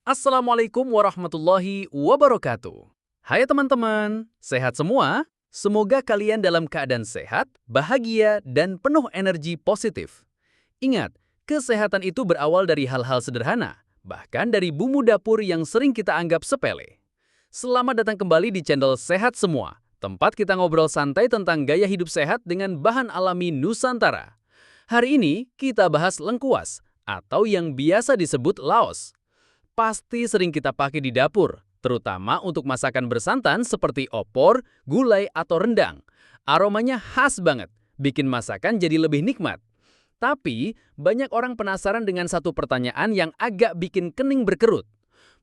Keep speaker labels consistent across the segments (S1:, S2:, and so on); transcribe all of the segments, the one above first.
S1: Assalamualaikum warahmatullahi wabarakatuh. Hai teman-teman, sehat semua? Semoga kalian dalam keadaan sehat, bahagia, dan penuh energi positif. Ingat, kesehatan itu berawal dari hal-hal sederhana, bahkan dari bumbu dapur yang sering kita anggap sepele. Selamat datang kembali di channel Sehat Semua, tempat kita ngobrol santai tentang gaya hidup sehat dengan bahan alami Nusantara. Hari ini kita bahas lengkuas, atau yang biasa disebut laos. Pasti sering kita pakai di dapur, terutama untuk masakan bersantan seperti opor, gulai, atau rendang. Aromanya khas banget, bikin masakan jadi lebih nikmat. Tapi, banyak orang penasaran dengan satu pertanyaan yang agak bikin kening berkerut.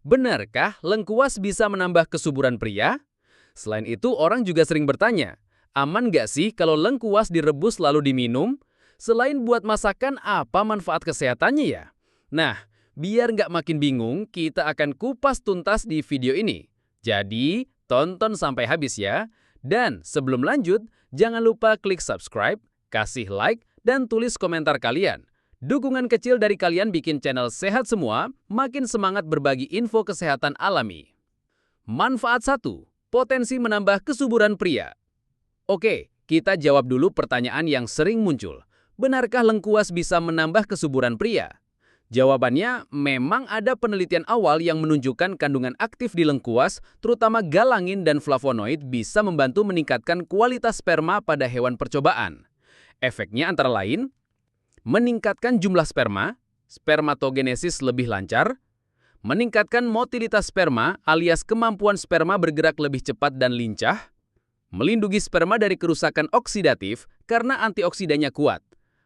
S1: Benarkah lengkuas bisa menambah kesuburan pria? Selain itu, orang juga sering bertanya, aman nggak sih kalau lengkuas direbus lalu diminum? Selain buat masakan, apa manfaat kesehatannya ya? Nah, biar nggak makin bingung, kita akan kupas tuntas di video ini. Jadi, tonton sampai habis ya. Dan sebelum lanjut, jangan lupa klik subscribe, kasih like, dan tulis komentar kalian. Dukungan kecil dari kalian bikin channel Sehat Semua makin semangat berbagi info kesehatan alami. Manfaat 1. Potensi menambah kesuburan pria. Oke, kita jawab dulu pertanyaan yang sering muncul. Benarkah lengkuas bisa menambah kesuburan pria? Jawabannya, memang ada penelitian awal yang menunjukkan kandungan aktif di lengkuas, terutama galangin dan flavonoid bisa membantu meningkatkan kualitas sperma pada hewan percobaan. Efeknya antara lain, meningkatkan jumlah sperma, spermatogenesis lebih lancar, meningkatkan motilitas sperma alias kemampuan sperma bergerak lebih cepat dan lincah, melindungi sperma dari kerusakan oksidatif karena antioksidannya kuat.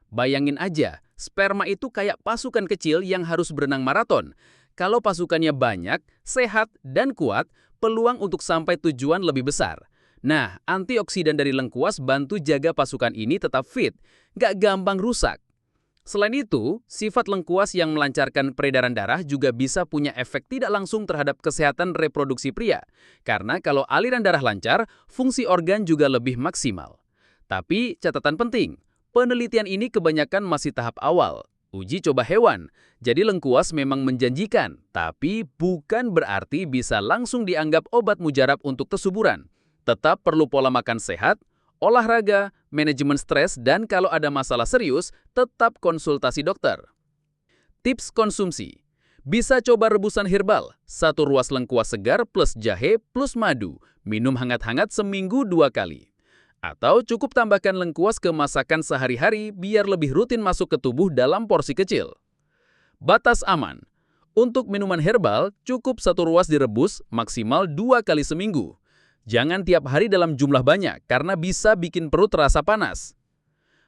S1: Bayangin aja, sperma itu kayak pasukan kecil yang harus berenang maraton. Kalau pasukannya banyak, sehat, dan kuat, peluang untuk sampai tujuan lebih besar. Nah, antioksidan dari lengkuas bantu jaga pasukan ini tetap fit, gak gampang rusak. Selain itu, sifat lengkuas yang melancarkan peredaran darah juga bisa punya efek tidak langsung terhadap kesehatan reproduksi pria. Karena kalau aliran darah lancar, fungsi organ juga lebih maksimal. Tapi, catatan penting, penelitian ini kebanyakan masih tahap awal, uji coba hewan. Jadi lengkuas memang menjanjikan, tapi bukan berarti bisa langsung dianggap obat mujarab untuk kesuburan. Tetap perlu pola makan sehat, olahraga, manajemen stres, dan kalau ada masalah serius, tetap konsultasi dokter. Tips konsumsi. Bisa coba rebusan herbal, 1 ruas lengkuas segar plus jahe plus madu, minum hangat-hangat seminggu 2 kali. Atau cukup tambahkan lengkuas ke masakan sehari-hari biar lebih rutin masuk ke tubuh dalam porsi kecil. Batas aman. Untuk minuman herbal, cukup 1 ruas direbus maksimal 2 kali seminggu. Jangan tiap hari dalam jumlah banyak karena bisa bikin perut terasa panas.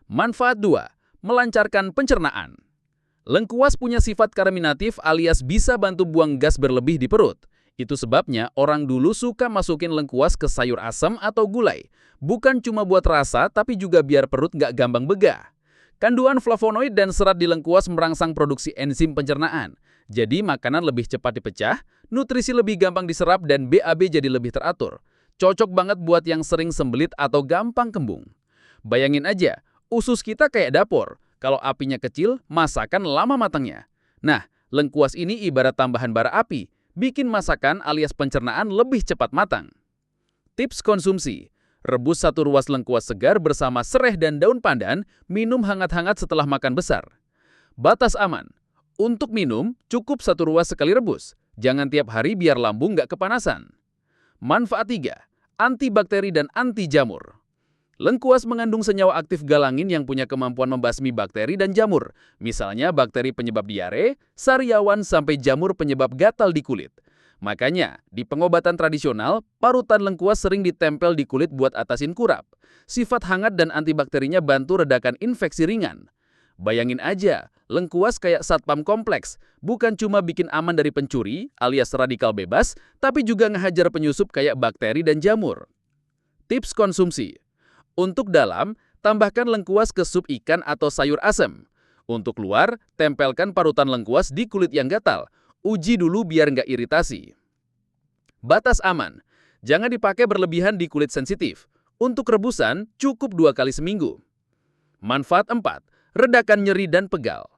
S1: Manfaat 2. Melancarkan pencernaan. Lengkuas punya sifat karminatif alias bisa bantu buang gas berlebih di perut. Itu sebabnya orang dulu suka masukin lengkuas ke sayur asam atau gulai. Bukan cuma buat rasa, tapi juga biar perut nggak gampang begah. Kandungan flavonoid dan serat di lengkuas merangsang produksi enzim pencernaan. Jadi makanan lebih cepat dipecah, nutrisi lebih gampang diserap, dan BAB jadi lebih teratur. Cocok banget buat yang sering sembelit atau gampang kembung. Bayangin aja, usus kita kayak dapur. Kalau apinya kecil, masakan lama matangnya. Nah, lengkuas ini ibarat tambahan bara api, bikin masakan alias pencernaan lebih cepat matang. Tips konsumsi. Rebus 1 ruas lengkuas segar bersama sereh dan daun pandan, minum hangat-hangat setelah makan besar. Batas aman. Untuk minum, cukup 1 ruas sekali rebus. Jangan tiap hari biar lambung nggak kepanasan. Manfaat 3. Antibakteri dan anti jamur. Lengkuas mengandung senyawa aktif galangin yang punya kemampuan membasmi bakteri dan jamur. Misalnya bakteri penyebab diare, sariawan, sampai jamur penyebab gatal di kulit. Makanya, di pengobatan tradisional, parutan lengkuas sering ditempel di kulit buat atasin kurap. Sifat hangat dan antibakterinya bantu redakan infeksi ringan. Bayangin aja, lengkuas kayak satpam kompleks. Bukan cuma bikin aman dari pencuri alias radikal bebas, tapi juga ngehajar penyusup kayak bakteri dan jamur. Tips konsumsi. Untuk dalam, tambahkan lengkuas ke sup ikan atau sayur asem. Untuk luar, tempelkan parutan lengkuas di kulit yang gatal. Uji dulu biar nggak iritasi. Batas aman. Jangan dipakai berlebihan di kulit sensitif. Untuk rebusan, cukup 2 kali seminggu. Manfaat 4. Redakan nyeri dan pegal.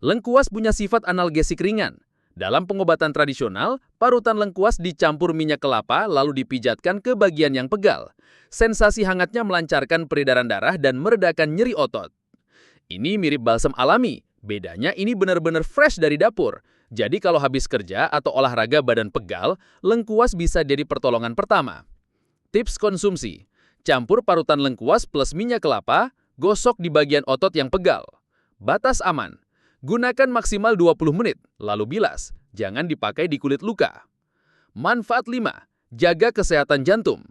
S1: Lengkuas punya sifat analgesik ringan. Dalam pengobatan tradisional, parutan lengkuas dicampur minyak kelapa lalu dipijatkan ke bagian yang pegal. Sensasi hangatnya melancarkan peredaran darah dan meredakan nyeri otot. Ini mirip balsam alami, bedanya ini benar-benar fresh dari dapur. Jadi kalau habis kerja atau olahraga badan pegal, lengkuas bisa jadi pertolongan pertama. Tips konsumsi: campur parutan lengkuas plus minyak kelapa, gosok di bagian otot yang pegal. Batas aman: gunakan maksimal 20 menit, lalu bilas. Jangan dipakai di kulit luka. Manfaat 5. Jaga kesehatan jantung.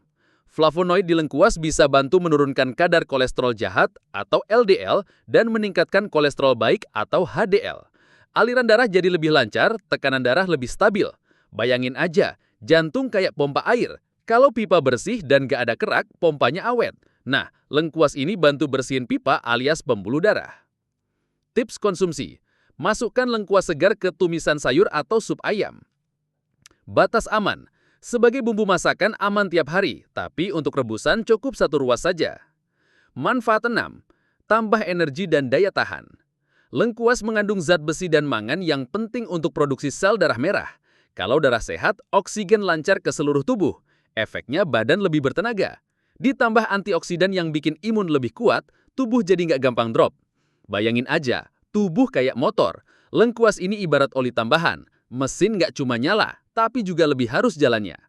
S1: Flavonoid di lengkuas bisa bantu menurunkan kadar kolesterol jahat atau LDL dan meningkatkan kolesterol baik atau HDL. Aliran darah jadi lebih lancar, tekanan darah lebih stabil. Bayangin aja, jantung kayak pompa air. Kalau pipa bersih dan gak ada kerak, pompanya awet. Nah, lengkuas ini bantu bersihin pipa alias pembuluh darah. Tips konsumsi: masukkan lengkuas segar ke tumisan sayur atau sup ayam. Batas aman: sebagai bumbu masakan aman tiap hari, tapi untuk rebusan cukup 1 ruas saja. Manfaat 6. Tambah energi dan daya tahan. Lengkuas mengandung zat besi dan mangan yang penting untuk produksi sel darah merah. Kalau darah sehat, oksigen lancar ke seluruh tubuh. Efeknya badan lebih bertenaga. Ditambah antioksidan yang bikin imun lebih kuat, tubuh jadi nggak gampang drop. Bayangin aja, tubuh kayak motor. Lengkuas ini ibarat oli tambahan. Mesin nggak cuma nyala, tapi juga lebih harus jalannya.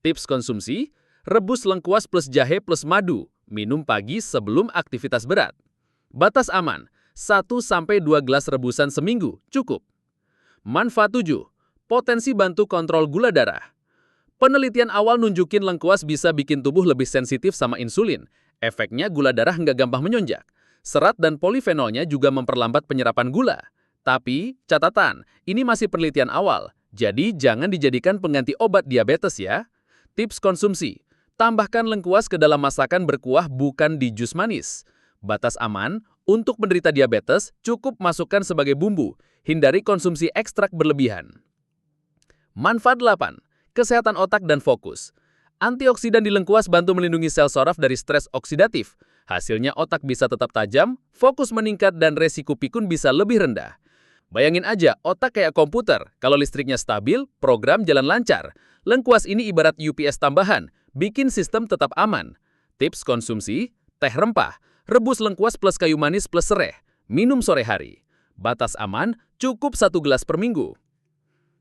S1: Tips konsumsi: rebus lengkuas plus jahe plus madu. Minum pagi sebelum aktivitas berat. Batas aman: 1-2 gelas rebusan seminggu, cukup. Manfaat 7. Potensi bantu kontrol gula darah. Penelitian awal nunjukin lengkuas bisa bikin tubuh lebih sensitif sama insulin. Efeknya gula darah nggak gampang menonjak. Serat dan polifenolnya juga memperlambat penyerapan gula. Tapi, catatan, ini masih penelitian awal, jadi jangan dijadikan pengganti obat diabetes ya. Tips konsumsi: tambahkan lengkuas ke dalam masakan berkuah bukan di jus manis. Batas aman: untuk penderita diabetes, cukup masukkan sebagai bumbu. Hindari konsumsi ekstrak berlebihan. Manfaat 8. Kesehatan otak dan fokus. Antioksidan di lengkuas bantu melindungi sel saraf dari stres oksidatif. Hasilnya otak bisa tetap tajam, fokus meningkat, dan resiko pikun bisa lebih rendah. Bayangin aja, otak kayak komputer. Kalau listriknya stabil, program jalan lancar. Lengkuas ini ibarat UPS tambahan, bikin sistem tetap aman. Tips konsumsi: teh rempah. Rebus lengkuas plus kayu manis plus sereh. Minum sore hari. Batas aman: cukup 1 gelas per minggu.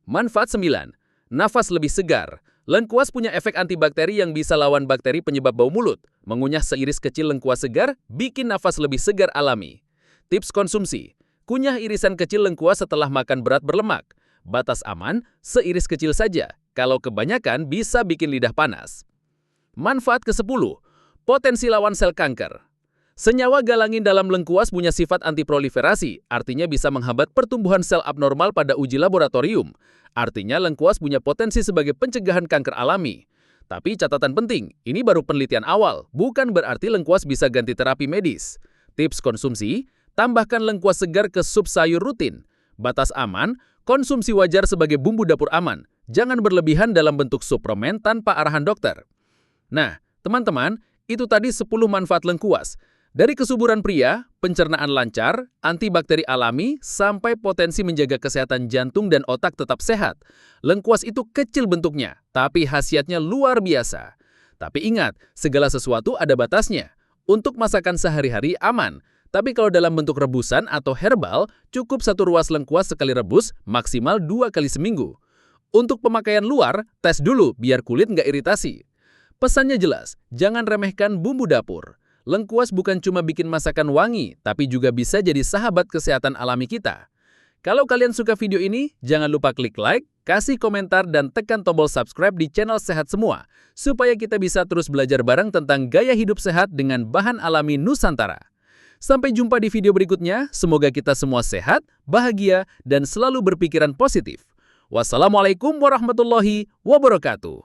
S1: Manfaat 9. Nafas lebih segar. Lengkuas punya efek antibakteri yang bisa lawan bakteri penyebab bau mulut. Mengunyah seiris kecil lengkuas segar, bikin nafas lebih segar alami. Tips konsumsi: kunyah irisan kecil lengkuas setelah makan berat berlemak. Batas aman: seiris kecil saja. Kalau kebanyakan bisa bikin lidah panas. Manfaat ke-10. Potensi lawan sel kanker. Senyawa galangin dalam lengkuas punya sifat antiproliferasi, artinya bisa menghambat pertumbuhan sel abnormal pada uji laboratorium. Artinya lengkuas punya potensi sebagai pencegahan kanker alami. Tapi catatan penting, ini baru penelitian awal, bukan berarti lengkuas bisa ganti terapi medis. Tips konsumsi: tambahkan lengkuas segar ke sup sayur rutin. Batas aman: konsumsi wajar sebagai bumbu dapur aman. Jangan berlebihan dalam bentuk suplemen tanpa arahan dokter. Nah, teman-teman, itu tadi 10 manfaat lengkuas. Dari kesuburan pria, pencernaan lancar, antibakteri alami, sampai potensi menjaga kesehatan jantung dan otak tetap sehat. Lengkuas itu kecil bentuknya, tapi khasiatnya luar biasa. Tapi ingat, segala sesuatu ada batasnya. Untuk masakan sehari-hari aman, tapi kalau dalam bentuk rebusan atau herbal, cukup 1 ruas lengkuas sekali rebus, maksimal 2 kali seminggu. Untuk pemakaian luar, tes dulu biar kulit nggak iritasi. Pesannya jelas, jangan remehkan bumbu dapur. Lengkuas bukan cuma bikin masakan wangi, tapi juga bisa jadi sahabat kesehatan alami kita. Kalau kalian suka video ini, jangan lupa klik like, kasih komentar, dan tekan tombol subscribe di channel Sehat Semua, supaya kita bisa terus belajar bareng tentang gaya hidup sehat dengan bahan alami Nusantara. Sampai jumpa di video berikutnya, semoga kita semua sehat, bahagia, dan selalu berpikiran positif. Wassalamualaikum warahmatullahi wabarakatuh.